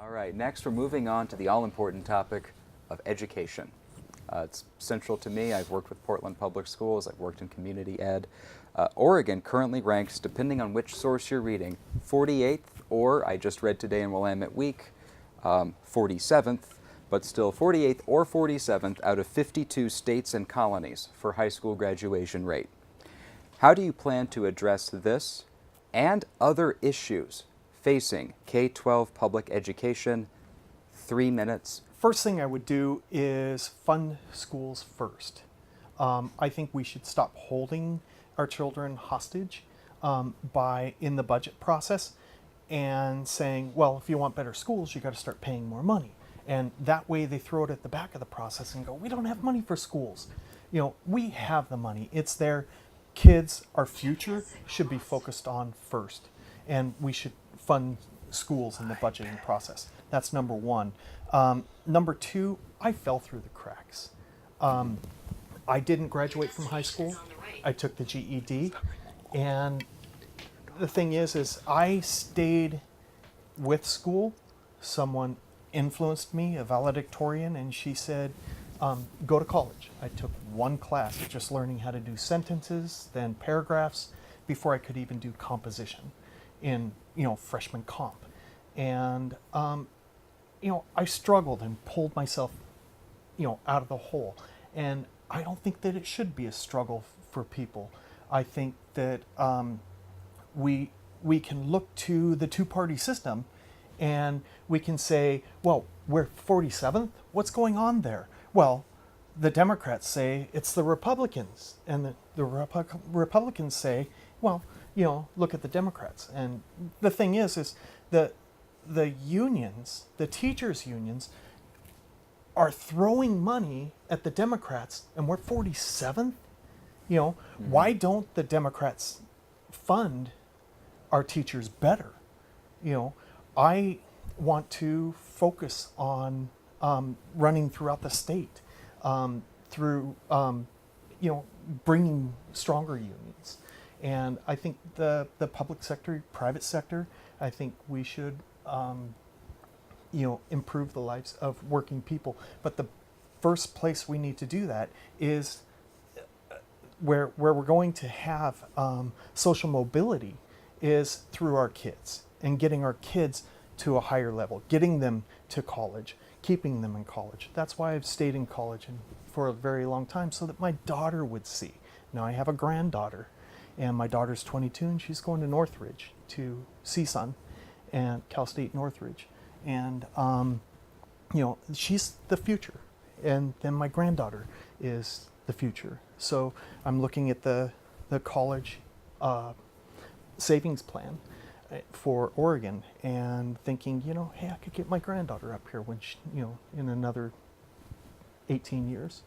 All right, next we're moving on to the all-important topic of education. It's central to me. I've worked with Portland Public Schools. I've worked in community ed. Oregon currently ranks, depending on which source you're reading, 48th, or I just read today in Willamette Week, 47th, but still 48th or 47th out of 52 states and colonies for high school graduation rate. How do you plan to address this and other issues facing K-12 public education? 3 minutes. First thing I would do is fund schools first. I think we should stop holding our children hostage in the budget process and saying, well, if you want better schools, you got to start paying more money. And that way they throw it at the back of the process and go, we don't have money for schools. You know, we have the money. It's there. Kids, our future, should be focused on first. And we should fund schools in the budgeting process. That's number one. Number two, I fell through the cracks. I didn't graduate from high school. I took the GED. And the thing is I stayed with school. Someone influenced me, a valedictorian, and she said, go to college. I took one class, just learning how to do sentences, then paragraphs, before I could even do composition in, freshman comp. And, I struggled and pulled myself, out of the hole. And I don't think that it should be a struggle for people. I think that we can look to the two-party system and we can say, well, we're 47th. What's going on there? Well, the Democrats say it's the Republicans, and the Republicans say, well, look at the Democrats. And the thing is the unions, the teachers' unions, are throwing money at the Democrats, and we're 47th. Why don't the Democrats fund our teachers better? I want to focus on running throughout the state through bringing stronger unions. And I think the public sector, private sector, I think we should improve the lives of working people. But the first place we need to do that is where we're going to have social mobility is through our kids and getting our kids to a higher level, getting them to college, keeping them in college. That's why I've stayed in college for a very long time, so that my daughter would see. Now I have a granddaughter, and my daughter's 22, and she's going to Northridge, to CSUN and Cal State Northridge. And, she's the future. And then my granddaughter is the future. So I'm looking at the college savings plan for Oregon and thinking, hey, I could get my granddaughter up here when she, in another 18 years.